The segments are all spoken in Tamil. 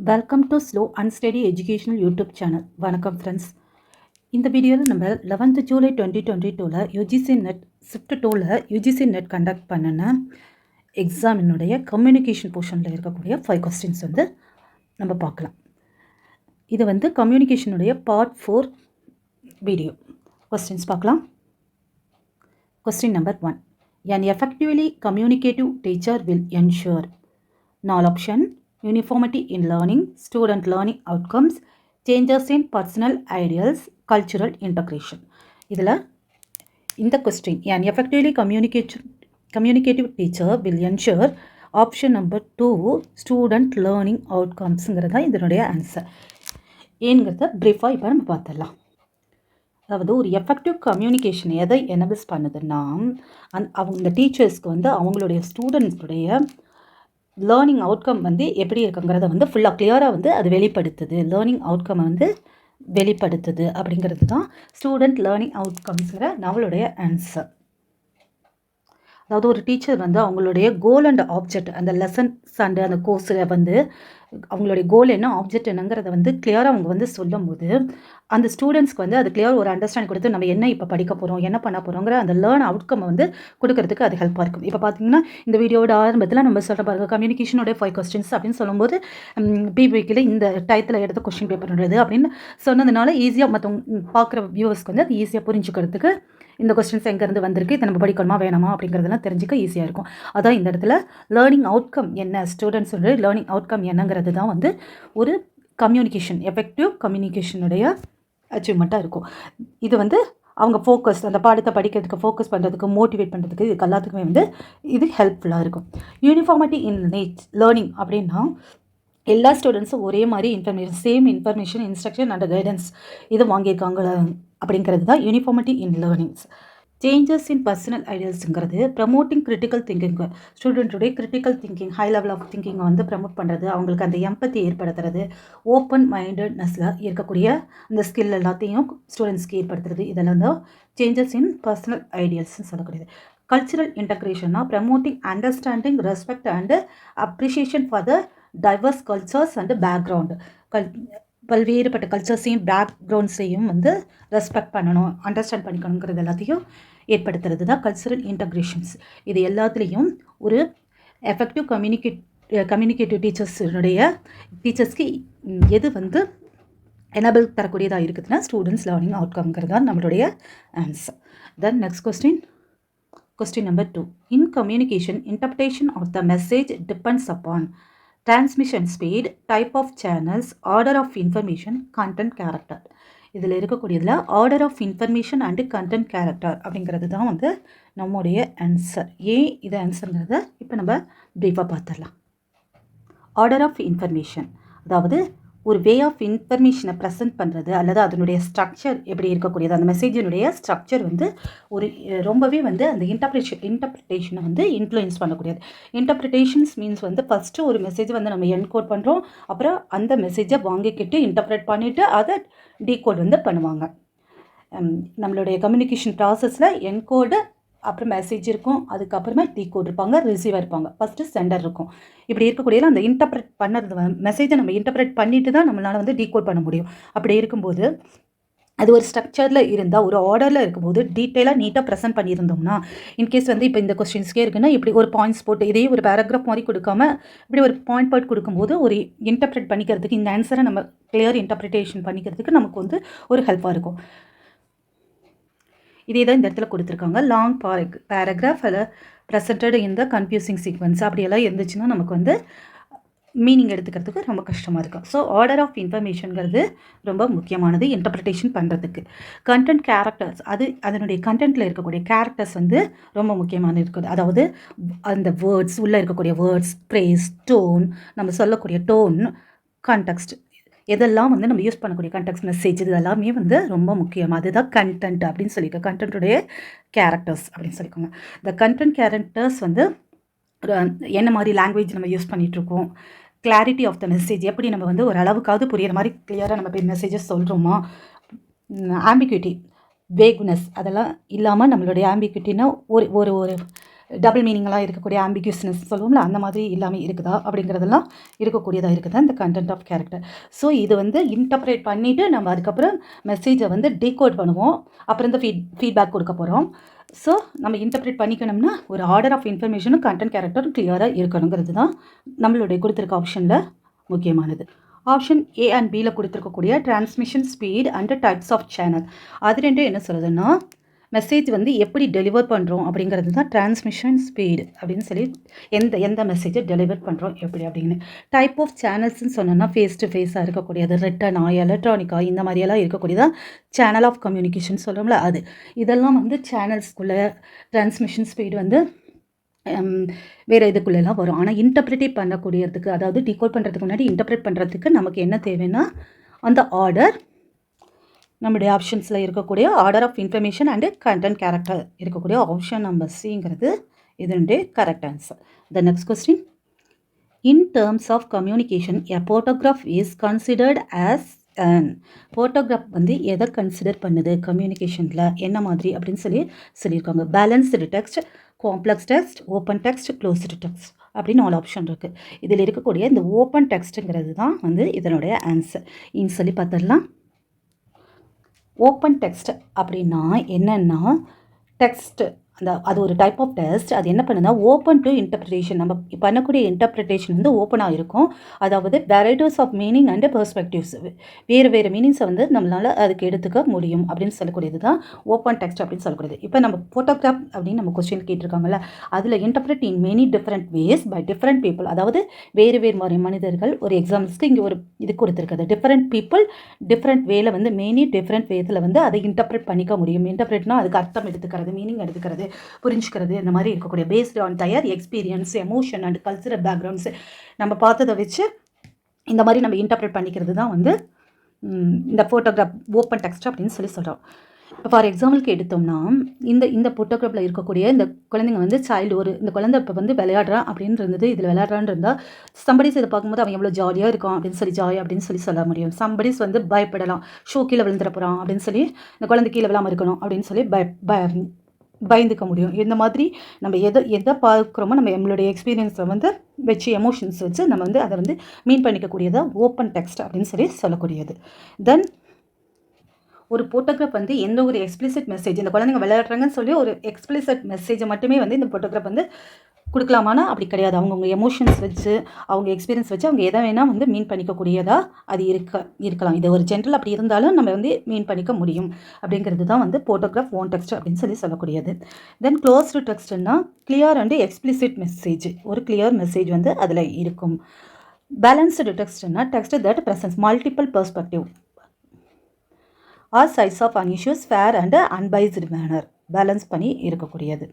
Welcome to slow and study educational YouTube channel. வணக்கம் ஃப்ரெண்ட்ஸ். இந்த வீடியோவில் நம்ம 11th July 2022 UGC net shift 2 UGC net conduct பண்ணின எக்ஸாமினுடைய கம்யூனிகேஷன் போர்ஷனில் இருக்கக்கூடிய 5 கொஸ்டின்ஸ் நம்ம பார்க்கலாம். இது கம்யூனிகேஷனுடைய பார்ட் 4 வீடியோ. கொஸ்டின்ஸ் பார்க்கலாம். Question number 1. An effectively communicative teacher will ensure knowledge, uniformity in learning, student learning outcomes, changes in personal ideals, cultural integration. இதில் இந்த question an effectively communicative teacher will ensure option number 2 student learning அவுட்கம்ஸுங்கிறது தான் இதனுடைய ஆன்சர். ஏங்கிறத ப்ரீஃபாக இப்போ நம்ம பார்த்துடலாம். அதாவது ஒரு எஃபெக்டிவ் கம்யூனிகேஷன் எதை எனபிள்ஸ் பண்ணுதுன்னா இந்த டீச்சர்ஸ்க்கு அவங்களுடைய ஸ்டூடெண்ட்ஸுடைய லேர்னிங் அவுட்கம் எப்படி இருக்குங்கிறத ஃபுல்லாக கிளியராக அது வெளிப்படுத்துது. லேர்னிங் அவுட்கம் வெளிப்படுத்துது அப்படிங்கிறது தான் ஸ்டூடெண்ட் லேர்னிங் அவுட்கம்ஸுங்கிற நம்மளுடைய ஆன்சர். அதாவது ஒரு டீச்சர் அவங்களுடைய கோல் அண்ட் ஆப்ஜெக்ட், அந்த லெசன்ஸ் அண்ட் அந்த கோர்ஸில் அவங்களுடைய கோல் என்ன, ஆப்ஜெக்ட் என்னங்கிறத கிளியராக அவங்க சொல்லும் போது அந்த ஸ்டூடெண்ட்ஸ்க்கு அது கிளியர் ஒரு அண்டர்ஸ்டாண்டிங் கொடுத்து நம்ம என்ன இப்போ படிக்க போகிறோம், என்ன பண்ண போகிறோங்கிற அந்த லேர்ன் அவுட்கம் கொடுக்கறதுக்கு அது ஹெல்ப்பாக இருக்கும். இப்போ பார்த்தீங்கன்னா இந்த வீடியோட ஆரம்பத்தில் நம்ம சொல்கிற பாருங்க, கம்யூனிகேஷனோட 5 கொஸ்டின்ஸ் அப்படின்னு சொல்லும்போது PYQல இந்த டயத்தில் எடுத்த கொஸ்டின் பேப்பர்ன்றது அப்படின்னு சொன்னதுனால ஈஸியாக மற்றவங்க பார்க்குற வியூவர்ஸ்க்கு அது ஈஸியாக புரிஞ்சுக்கிறதுக்கு இந்த கொஸ்டின்ஸ் எங்கேருந்து வந்திருக்கு, இதை நம்ம படிக்கணுமா வேணாமா அப்படிங்கிறதெல்லாம் தெரிஞ்சுக்க ஈஸியாக இருக்கும். அதான் இந்த இடத்துல லேர்னிங் அவுட்கம் என்ன, ஸ்டூடெண்ட்ஸோட லேர்னிங் அவுட்கம் என்னங்கிறது தான் ஒரு கம்யூனிகேஷன், எஃபெக்டிவ் கம்யூனிகேஷனுடைய அச்சீவ்மெண்ட்டாக இருக்கும். இது அவங்க ஃபோக்கஸ், அந்த பாடத்தை படிக்கிறதுக்கு ஃபோக்கஸ் பண்ணுறதுக்கு, மோட்டிவேட் பண்ணுறதுக்கு, இதுக்கு எல்லாத்துக்குமே இது ஹெல்ப்ஃபுல்லாக இருக்கும். யூனிஃபார்மிட்டி இன் லேர்னிங் அப்படின்னா எல்லா ஸ்டூடெண்ட்ஸும் ஒரே மாதிரி same information, instruction and guidance இது வாங்கியிருக்காங்களா அப்படிங்கிறது தான் uniformity in learnings. Changes in personal ஐடியாஸுங்கிறது ப்ரமோட்டிங் கிரிட்டிக்கல் திங்கிங், ஸ்டூடெண்ட்டுடைய critical thinking, high level of திங்கிங்கை ப்ரமோட் பண்ணுறது, அவங்களுக்கு அந்த எம்பத்தி ஏற்படுத்துறது, ஓப்பன் மைண்டட்னஸில் இருக்கக்கூடிய அந்த ஸ்கில் எல்லாத்தையும் ஸ்டூடெண்ட்ஸ்க்கு ஏற்படுத்துறது, இதெல்லாம் தான் சேஞ்சஸ் இன் பர்சனல் ஐடியாஸ்ன்னு சொல்லக்கூடியது. கல்ச்சுரல் இன்டக்ரேஷன்னா promoting understanding, respect and appreciation for the diverse cultures and background. பல்வேறுபட்ட கல்ச்சர்ஸையும் பேக்ரவுண்ட்ஸையும் ரெஸ்பெக்ட் பண்ணணும், அண்டர்ஸ்டாண்ட் பண்ணிக்கணுங்கிறது எல்லாத்தையும் ஏற்படுத்துறது தான் கல்ச்சுரல் இன்டக்ரேஷன்ஸ். இது எல்லாத்துலேயும் ஒரு எஃபெக்டிவ் கம்யூனிகேட்டிவ் டீச்சர்ஸ்க்கு எது எனபிள் தரக்கூடியதாக இருக்குதுன்னா ஸ்டூடெண்ட்ஸ் லேர்னிங் அவுட்கம்ங்கிறது தான் நம்மளுடைய answer. Then next question number 2. In communication, interpretation of the message depends upon transmission speed, type of channels, order of information, content character. இதில் இருக்கக்கூடியதில் order of information and content character அப்படிங்கிறது தான் நம்முடைய ஆன்சர். ஏன் இது ஆன்சருங்கிறத இப்போ நம்ம ப்ரீஃபாக பார்த்துடலாம். ஆர்டர் ஆஃப் இன்ஃபர்மேஷன் அதாவது ஒரு வே ஆஃப் இன்ஃபர்மேஷனை ப்ரெசென்ட் பண்ணுறது, அல்லது அதனுடைய ஸ்ட்ரக்சர் எப்படி இருக்கக்கூடியது, அந்த மெசேஜினுடைய ஸ்ட்ரக்சர் ஒரு ரொம்பவே அந்த இன்டர்பிரிட்டேஷனை இன்ஃப்ளூயன்ஸ் பண்ணக்கூடியது. இன்டர்பிரிட்டேஷன்ஸ் மீன்ஸ் ஃபஸ்ட்டு ஒரு மெசேஜ் நம்ம என்கோட் பண்ணுறோம், அப்புறம் அந்த மெசேஜை வாங்கிக்கிட்டு இன்டர்பிரேட் பண்ணிவிட்டு அதை டீகோட் பண்ணுவாங்க. நம்மளுடைய கம்யூனிகேஷன் ப்ராசஸில் என்கோடு, அப்புறம் மெசேஜ் இருக்கும், அதுக்கப்புறமா டீகோட் இருப்பாங்க, ரிசீவர் இருப்பாங்க, ஃபஸ்ட்டு சென்டர் இருக்கும். இப்படி இருக்கக்கூடியதில் அந்த இன்டர்பிரேட் பண்ணுறது மெசேஜை நம்ம இன்டர்பிரேட் பண்ணிட்டு தான் நம்மளால் டீகோட் பண்ண முடியும். அப்படி இருக்கும்போது அது ஒரு ஸ்ட்ரக்சரில் இருந்தால், ஒரு ஆர்டரில் இருக்கும்போது டீட்டெயிலாக நீட்டாக ப்ரெசென்ட் பண்ணியிருந்தோம்னா, இன்கேஸ் இப்போ இந்த கொஸ்டின்ஸ்க்கே இருக்குன்னா இப்படி ஒரு பாயிண்ட்ஸ் போட்டு இதே ஒரு பேராகிராஃப் மாதிரி கொடுக்காம இப்படி ஒரு பாயிண்ட் கொடுக்கும்போது ஒரு இன்டர்பிரேட் பண்ணிக்கிறதுக்கு, இந்த ஆன்சரை நம்ம கிளியர் இன்டர்பிரிட்டேஷன் பண்ணிக்கிறதுக்கு நமக்கு ஒரு ஹெல்ப்பாக இருக்கும். இதே தான் இந்த இடத்துல கொடுத்துருக்காங்க. லாங் பேராகிராஃப் அதில் ப்ரெசன்டட் இந்த கன்ஃபியூசிங் சீக்வன்ஸ் அப்படியெல்லாம் இருந்துச்சுன்னா நமக்கு மீனிங் எடுத்துக்கிறதுக்கு ரொம்ப கஷ்டமாக இருக்கும். ஸோ ஆர்டர் ஆஃப் இன்ஃபர்மேஷனுங்கிறது ரொம்ப முக்கியமானது இன்டர்பிரிட்டேஷன் பண்ணுறதுக்கு. கண்டென்ட் கேரக்டர்ஸ், அதனுடைய கண்டென்ட்டில் இருக்கக்கூடிய கேரக்டர்ஸ் ரொம்ப முக்கியமானது இருக்குது. அதாவது அந்த வேர்ட்ஸ், உள்ளே இருக்கக்கூடிய வேர்ட்ஸ், ப்ரேஸ், டோன், நம்ம சொல்லக்கூடிய டோன், கான்டெக்ஸ்ட், எதெல்லாம் நம்ம யூஸ் பண்ணக்கூடிய கண்டெக்ஸ்ட், மெசேஜ், இது எல்லாமே ரொம்ப முக்கியம். அதுதான் கண்டென்ட் அப்படின்னு சொல்லியிருக்கோம். கண்டென்ட்டுடைய கேரக்டர்ஸ் அப்படின்னு சொல்லிக்கோங்க. இந்த கண்டென்ட் கேரக்டர்ஸ் என்ன மாதிரி லாங்குவேஜ் நம்ம யூஸ் பண்ணிகிட்ருக்கோம், கிளாரிட்டி ஆஃப் த மெசேஜ், எப்படி நம்ம ஒரு அளவுக்காவது புரிகிற மாதிரி கிளியராக நம்ம போய் மெசேஜஸ் சொல்கிறோமா, ஆம்பிக்யூட்டி, வேக்னஸ் அதெல்லாம் இல்லாமல் நம்மளுடைய ஆம்பிக்யூட்டினா ஒரு டபுள் மீனிங்லாம் இருக்கக்கூடிய ஆம்பிகியூஸ்னஸ் சொல்லுவோம்ல, அந்த மாதிரி இல்லாமல் இருக்குதா அப்படிங்கிறதெல்லாம் இருக்கக்கூடியதாக இருக்குதா இந்த கண்டென்ட் ஆஃப் கேரக்டர். ஸோ இது வந்து இன்டர்ப்ரேட் பண்ணிவிட்டு நம்ம அதுக்கப்புறம் மெசேஜை வந்து டீகோட் பண்ணுவோம். அப்புறம் இந்த ஃபீட்பேக் கொடுக்க போகிறோம். ஸோ நம்ம இன்டர்ப்ரேட் பண்ணிக்கணும்னா ஒரு ஆர்டர் ஆஃப் இன்ஃபர்மேஷனும் கண்டென்ட் கேரக்டரும் கிளியராக இருக்கணுங்கிறது தான் நம்மளுடைய கொடுத்துருக்க ஆப்ஷனில் முக்கியமானது. ஆப்ஷன் ஏ அண்ட் பியில் கொடுத்துருக்கக்கூடிய transmission speed and types of channel, அது ரெண்டும் என்ன சொல்லுதுன்னா மெசேஜ் வந்து எப்படி டெலிவர் பண்ணுறோம் அப்படிங்கிறது தான் டிரான்ஸ்மிஷன் ஸ்பீடு அப்படின்னு சொல்லி எந்த மெசேஜை டெலிவர் பண்ணுறோம் எப்படி அப்படின்னு. டைப் ஆஃப் சேனல்ஸ்ன்னு சொன்னோன்னா ஃபேஸ் டு ஃபேஸாக இருக்கக்கூடியது, ரிட்டனாக, எலக்ட்ரானிக்காக, இந்த மாதிரியெல்லாம் இருக்கக்கூடியதான் சேனல் ஆஃப் கம்யூனிகேஷன் சொல்கிறோம்ல அது. இதெல்லாம் வந்து சேனல்ஸ்குள்ளே டிரான்ஸ்மிஷன் ஸ்பீடு வந்து வேறு இதுக்குள்ளெல்லாம் வரும். ஆனால் இன்டர்ப்ரிட்டேட் பண்ணக்கூடியதுக்கு, அதாவது டீகோட் பண்ணுறதுக்கு முன்னாடி இன்டர்ப்ரேட் பண்ணுறதுக்கு நமக்கு என்ன தேவைன்னா அந்த ஆர்டர், நம்முடைய ஆப்ஷன்ஸில் இருக்கக்கூடிய order of information and content character இருக்கக்கூடிய ஆப்ஷன் நம்பர் சிங்கிறது இதனுடைய correct answer. The next question, in terms of communication a photograph is considered as and photograph வந்து எதை கன்சிடர் பண்ணுது கம்யூனிகேஷனில் என்ன மாதிரி அப்படின்னு சொல்லியிருக்காங்க. Balanced text, complex text, open text, closed text அப்படின்னு 4 ஆப்ஷன் இருக்குது. இதில் இருக்கக்கூடிய இந்த ஓப்பன் டெக்ஸ்ட்டுங்கிறது தான் வந்து இதனுடைய ஆன்சர். இன்னு சொல்லி பார்த்துடலாம். ஓப்பன் டெக்ஸ்ட் அப்படின்னா என்னென்னா டெக்ஸ்ட் அது ஒரு டைப் ஆஃப் டெஸ்ட். அது என்ன பண்ணுன்னா ஓப்பன் டு இன்டர்பிரிட்டேஷன். நம்ம பண்ணக்கூடிய இன்டர்பிரிட்டேஷன் வந்து ஓப்பனாக இருக்கும். அதாவது varieties of meaning and perspectives, வேறு மீனிங்ஸை வந்து நம்மளால் அதுக்கு எடுத்துக்க முடியும் அப்படின்னு சொல்லக்கூடியது தான் ஓப்பன் டெக்ஸ்ட் அப்படின்னு சொல்லக்கூடியது. இப்போ நம்ம ஃபோட்டோகிராஃப் அப்படின்னு நம்ம கொஸ்டின் கேட்டிருக்காங்கல்ல, அதில் interpret in many different ways by different people, அதாவது வேறு மாதிரி மனிதர்கள். ஒரு எக்ஸாம்பிள்ஸ்க்கு இங்கே ஒரு இது கொடுத்துருக்குது, டிஃப்ரெண்ட் பீப்புள் டிஃப்ரெண்ட் வேல வந்து மெனி டிஃப்ரெண்ட் வேத்தில் வந்து அதை இன்டர்பிரட் பண்ணிக்க முடியும். இன்டர்பிரட்னா அதுக்கு அர்த்தம் எடுத்துக்கிறது, மீனிங் எடுத்துக்கிறது, புரிஞ்சுக்கிறது, இந்த மாதிரி இருக்கக்கூடிய based on their experience, emotion and cultural backgrounds நம்ம பார்த்ததை வச்சு இந்த மாதிரி நம்ம இன்டர்பிரேட் பண்ணிக்கிறது தான் வந்து இந்த ஃபோட்டோகிராஃப் ஓப்பன் டெக்ஸ்ட் அப்படின்னு சொல்கிறோம். இப்போ ஃபார் எக்ஸாம்பிளுக்கு எடுத்தோம்னா இந்த ஃபோட்டோகிராஃபில் இருக்கக்கூடிய இந்த குழந்தைங்க வந்து இந்த குழந்தை இப்போ வந்து விளையாடுறான் அப்படின்னு இருந்தது. இதில் விளையாடுறான்னு இருந்தால் சம்படிஸ் இதை பார்க்கும்போது அவன் எவ்வளோ ஜாலியாக இருக்கும் அப்படின்னு ஜாலியாக அப்படின்னு சொல்ல முடியும். சம்படிஸ் வந்து பயப்படலாம், ஷோ கீழே விழுந்துட போகிறான் அப்படின்னு சொல்லி, இந்த குழந்தை கீழே விழாமல் இருக்கணும் அப்படின்னு சொல்லி பயந்துக்க முடியும். இந்த மாதிரி நம்ம எதை பார்க்குறோமோ நம்மளுடைய எக்ஸ்பீரியன்ஸை வந்து வச்சு எமோஷன்ஸ் வச்சு நம்ம வந்து அதை வந்து மீன் பண்ணிக்கக்கூடியதாக ஓப்பன் டெக்ஸ்ட் அப்படின்னு சொல்லக்கூடியது. தென் ஒரு ஃபோட்டோகிராஃப் வந்து எந்த ஒரு எக்ஸ்பிளிசிட் மெசேஜ், இந்த குழந்தைங்க விளையாடுறாங்கன்னு சொல்லி ஒரு எக்ஸ்பிளிசிட் மெசேஜை மட்டுமே வந்து இந்த ஃபோட்டோகிராஃப் வந்து கொடுக்கலாமானா அப்படி கிடையாது. அவங்கவுங்க எமோஷன்ஸ் வச்சு, அவங்க எக்ஸ்பீரியன்ஸ் வச்சு அவங்க எதை வேணால் வந்து மீன் பண்ணிக்கக்கூடியதாக அது இருக்கலாம். இது ஒரு ஜென்ரல் அப்படி இருந்தாலும் நம்ம வந்து மீன் பண்ணிக்க முடியும் அப்படிங்கிறது தான் வந்து ஃபோட்டோகிராஃப் ஓன் டெக்ஸ்ட் அப்படின்னு சொல்லக்கூடியது. தென் க்ளோஸ்டு டெக்ஸ்ட்னா கிளியர் அண்ட் எக்ஸ்பிளிசிட் மெசேஜ், ஒரு கிளியர் மெசேஜ் வந்து அதில் இருக்கும். பேலன்ஸ்டு டெக்ஸ்ட்னா text that presents multiple perspective or சைஸ் of an issues fair and unbiased manner, balance பண்ணி இருக்கக்கூடியது.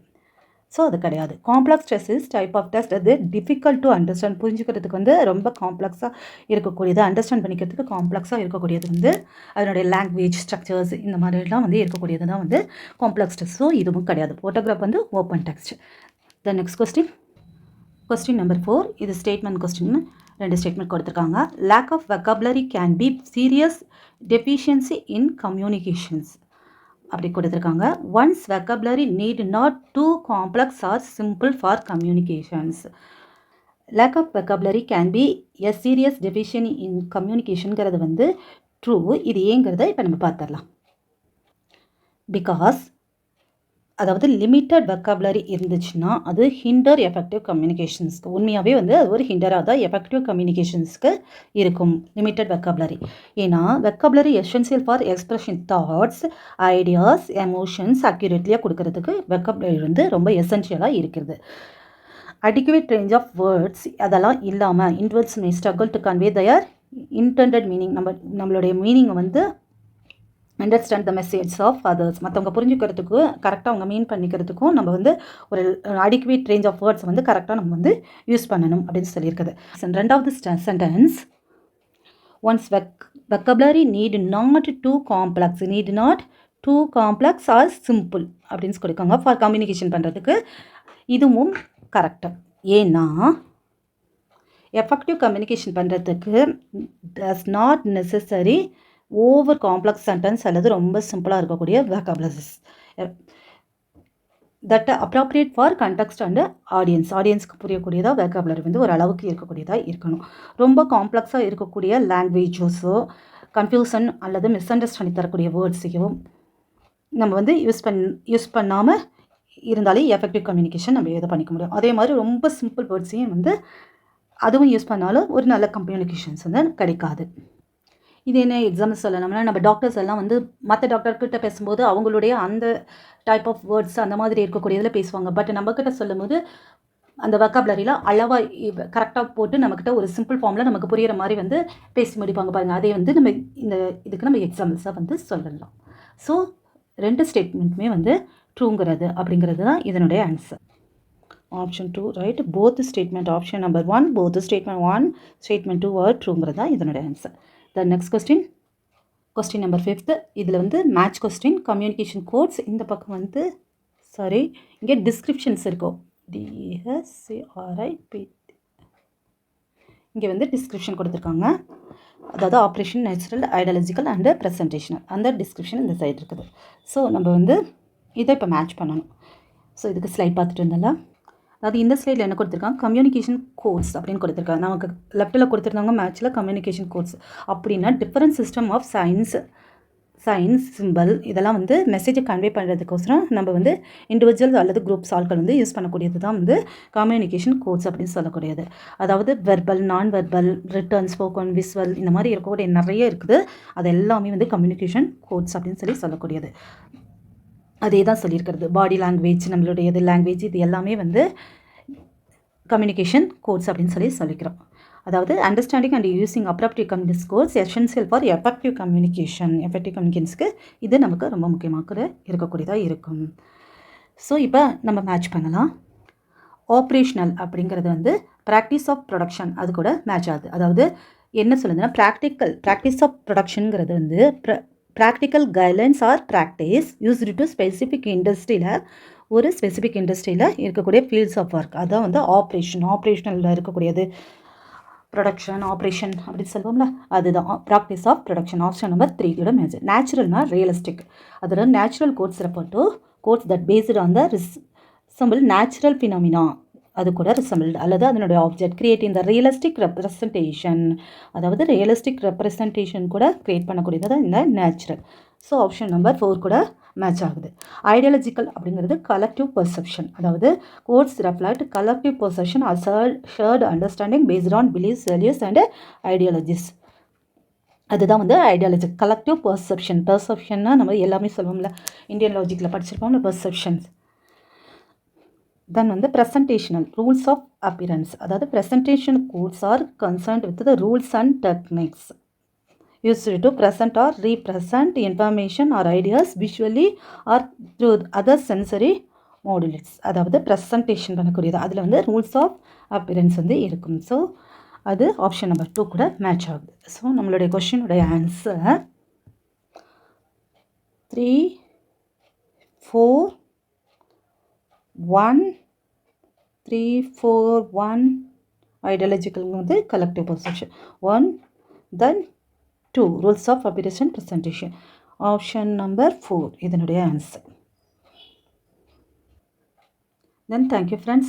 ஸோ அது கிடையாது. Complex test is type of test, அது டிஃபிகல்ட் டு அண்டர்ஸ்டாண்ட், புரிஞ்சுக்கிறதுக்கு வந்து ரொம்ப காம்ப்ளெக்ஸாக இருக்கக்கூடியது, அண்டர்ஸ்டாண்ட் பண்ணிக்கிறதுக்கு காம்ப்ளெக்ஸாக இருக்கக்கூடியது வந்து அதனுடைய லாங்குவேஜ் ஸ்ட்ரக்சர்ஸ் இந்த மாதிரிலாம் வந்து இருக்கக்கூடியது தான் வந்து காம்ப்ளெக்ஸ் டெஸ்ட். ஸோ இதுவும் கிடையாது. ஃபோட்டோகிராஃப் வந்து open text. The next question number 4, இது ஸ்டேட்மெண்ட் கொஸ்டின். 2 ஸ்டேட்மெண்ட் கொடுத்துருக்காங்க. Lack of vocabulary can be serious deficiency in communications அப்படி கொடுத்துருக்காங்க. One's vocabulary need not too complex or simple for communications. Lack of vocabulary can be a serious deficiency in கம்யூனிகேஷனுங்கிறது வந்து ட்ரூ. இது ஏங்கிறத இப்போ நம்ம பார்த்துடலாம். பிகாஸ் அதாவது லிமிட்டட் வெக்காபுலரி இருந்துச்சுன்னா அது ஹிண்டர் எஃபெக்டிவ் கம்யூனிகேஷன்ஸ்க்கு, உண்மையாகவே வந்து அது ஒரு ஹிண்டராக தான் எஃபெக்டிவ் கம்யூனிகேஷன்ஸ்க்கு இருக்கும் லிமிட்டட் வெக்காபுலரி. ஏன்னா vocabulary essential for expression thoughts, ideas, emotions அக்யூரேட்லியாக கொடுக்கறதுக்கு வெக்காபுலரி வந்து ரொம்ப எசென்ஷியலாக இருக்கிறது. அடிக்குவேட் ரேஞ்ச் ஆஃப் வேர்ட்ஸ் அதெல்லாம் இல்லாமல் individuals may struggle to convey their intended meaning, நம்மளுடைய மீனிங்கை வந்து understand the message of others, மற்றவங்க புரிஞ்சுக்கிறதுக்கு கரெக்டாக அவங்க மீன் பண்ணிக்கிறதுக்கும் நம்ம வந்து ஒரு அடிக்குவேட் ரேஞ்ச் ஆஃப் வேர்ட்ஸ் வந்து கரெக்டாக நம்ம வந்து யூஸ் பண்ணணும் அப்படின்னு சொல்லியிருக்குது. ரெண்டாவது sentence, one's vocabulary need not too complex or simple அப்படின்னு சொல்லியிருக்காங்க ஃபார் கம்யூனிகேஷன் பண்ணுறதுக்கு. இதுவும் கரெக்டாக. ஏன்னா எஃபெக்டிவ் கம்யூனிகேஷன் பண்ணுறதுக்கு does not necessary over complex sentence அல்லது ரொம்ப சிம்பிளாக இருக்கக்கூடிய vocabularies. That appropriate for context and ஆடியன்ஸ்க்கு புரியக்கூடியதாக வெக்காபுலரி வந்து ஒரு அளவுக்கு இருக்கக்கூடியதாக இருக்கணும். ரொம்ப காம்ப்ளெக்ஸாக இருக்கக்கூடிய லாங்குவேஜஸோ கன்ஃபியூஷன் அல்லது மிஸ் அண்டர்ஸ்டாண்டிங் தரக்கூடிய வேர்ட்ஸையும் நம்ம வந்து யூஸ் பண்ணாமல் இருந்தாலே எஃபெக்டிவ் கம்யூனிகேஷன் நம்ம இதை பண்ணிக்க முடியும். அதே மாதிரி ரொம்ப சிம்பிள் வேர்ட்ஸையும் வந்து அதுவும் யூஸ் பண்ணாலும் ஒரு நல்ல கம்யூனிகேஷன்ஸ் வந்து கிடைக்காது. இது என்ன எக்ஸாம்பிள் சொல்லணும்னா, நம்ம டாக்டர்ஸ் எல்லாம் வந்து மற்ற டாக்டர்கிட்ட பேசும்போது அவங்களுடைய அந்த டைப் ஆஃப் வேர்ட்ஸ் அந்த மாதிரி இருக்கக்கூடியதில் பேசுவாங்க. பட் நம்மக்கிட்ட சொல்லும் போது அந்த வெக்காபுலரியில் அளவாக கரெக்டாக போட்டு நம்மக்கிட்ட ஒரு சிம்பிள் ஃபார்மில் நமக்கு புரிகிற மாதிரி வந்து பேசி முடிப்பாங்க பாருங்கள். அதே வந்து நம்ம இதுக்கு நம்ம எக்ஸாம்பிள்ஸாக வந்து சொல்லலாம். ஸோ 2 ஸ்டேட்மெண்ட்டுமே வந்து ட்ரூங்கிறது அப்படிங்கிறது தான் இதனுடைய answer. Option 2 right. Both statement option number 1 both statement 1 statement 2 are ட்ரூங்கிறது தான் இதனுடைய answer. The next question number 5th. இதில் வந்து மேட்ச் கொஸ்டின் கம்யூனிகேஷன் கோட்ஸ். இந்த பக்கம் வந்து இங்கே டிஸ்கிரிப்ஷன்ஸ் இருக்கும். DSCRIP. இங்கே வந்து டிஸ்கிரிப்ஷன் கொடுத்துருக்காங்க. அதாவது ஆப்ரேஷன், நேச்சுரல், ஐடியாலஜிக்கல் அண்டு ப்ரெசன்டேஷனல் அந்த டிஸ்கிரிப்ஷன் இந்த சைடு இருக்குது. ஸோ நம்ம வந்து இதை இப்போ மேட்ச் பண்ணணும். ஸோ இதுக்கு ஸ்லைட் பார்த்துட்டு இருந்தோம்ல, அதாவது இந்த ஸ்லைடில் என்ன கொடுத்துருக்காங்க, கம்யூனிகேஷன் கோட்ஸ் அப்படின்னு கொடுத்துருக்காங்க. நமக்கு லெஃப்ட்டில் கொடுத்துருந்தாங்க மேட்ச்சில் கம்யூனிகேஷன் கோட்ஸ் அப்படின்னா different system of signs simple இதெல்லாம் வந்து மெசேஜை கன்வே பண்ணுறதுக்கோசரம் நம்ம வந்து இண்டிவிஜுவல் அல்லது குரூப்ஸ் ஆட்கள் வந்து யூஸ் பண்ணக்கூடியது தான் வந்து கம்யூனிகேஷன் கோட்ஸ் அப்படின்னு சொல்லக்கூடியது. அதாவது வெர்பல், நான் வெர்பல், ரிட்டன், ஸ்போக்கன், விசுவல் இந்த மாதிரி இருக்கக்கூடிய நிறைய இருக்குது. அது எல்லாமே வந்து கம்யூனிகேஷன் கோட்ஸ் அப்படின்னு சொல்லக்கூடியது. அதே தான் சொல்லியிருக்கிறது. பாடி லாங்குவேஜ், நம்மளுடைய லாங்குவேஜ், இது எல்லாமே வந்து கம்யூனிகேஷன் கோட்ஸ் அப்படின்னு சொல்லிக்கிறோம். அதாவது understanding and using appropriate communication codes essential for effective கம்யூனிகேஷன்ஸ்க்கு இது நமக்கு ரொம்ப முக்கியமாக இருக்கக்கூடியதாக இருக்கும். ஸோ இப்போ நம்ம மேட்ச் பண்ணலாம். ஆப்ரேஷனல் அப்படிங்கிறது வந்து ப்ராக்டிஸ் ஆஃப் ப்ரொடக்ஷன் அது கூட மேட்ச் ஆகுது. அதாவது என்ன சொல்லுதுன்னா ப்ராக்டிஸ் ஆஃப் ப்ரொடக்ஷனுங்கிறது வந்து practical guidelines or practice used to specific இண்டஸ்ட்ரியில் இருக்கக்கூடிய ஃபீல்ட்ஸ் ஆஃப் ஒர்க். அதான் வந்து ஆப்ரேஷனலில் இருக்கக்கூடியது ப்ரொடக்ஷன், ஆப்ரேஷன் அப்படின்னு சொல்லுவோம்ல, அதுதான் practice of production. Option number 3 match. நேச்சுரல்னா ரியலிஸ்டிக். அதோட natural codes refer to codes that based on the resemble natural phenomena அது கூட ரிசம்பிள்டு அல்லது அதனுடைய object creating the realistic representation. அதாவது ரியலிஸ்டிக் ரெப்ரசன்டேஷன் கூட கிரியேட் பண்ணக்கூடியது தான் இந்த நேச்சுரல். ஸோ ஆப்ஷன் நம்பர் 4 கூட மேட்ச் ஆகுது. ஐடியாலஜிக்கல் அப்படிங்கிறது கலெக்டிவ் பர்செப்ஷன். அதாவது codes reflect collective perception or shared understanding based on beliefs, values and ideologies. அதுதான் வந்து ஐடியாலஜி. கலெக்டிவ் பர்செப்ஷன்னா நம்ம எல்லாமே சொல்லுவோம்ல, இந்தியன் லாஜிக்கில் படிச்சிருப்போம்ல பர்செப்ஷன்ஸ். தென் வந்து ப்ரெசன்டேஷனல் ரூல்ஸ் ஆஃப் அப்பியரன்ஸ். அதாவது presentation codes are concerned with the rules and techniques used to present or represent information or ideas visually or through other sensory modulates. அதாவது ப்ரெசன்டேஷன் பண்ணக்கூடியது. அதில் வந்து ரூல்ஸ் ஆஃப் அப்பியரன்ஸ் வந்து இருக்கும். ஸோ அது ஆப்ஷன் நம்பர் 2 கூட மேட்ச் ஆகுது. ஸோ நம்மளுடைய கொஸ்டினுடைய ஆன்சர் 3, 4, 1, 3, 4, 1 ஐடியாலஜிக்கல் வந்து collective perception 1, then 2 rules of appearance and presentation. Option number 4 இதனுடைய answer. Then thank you friends.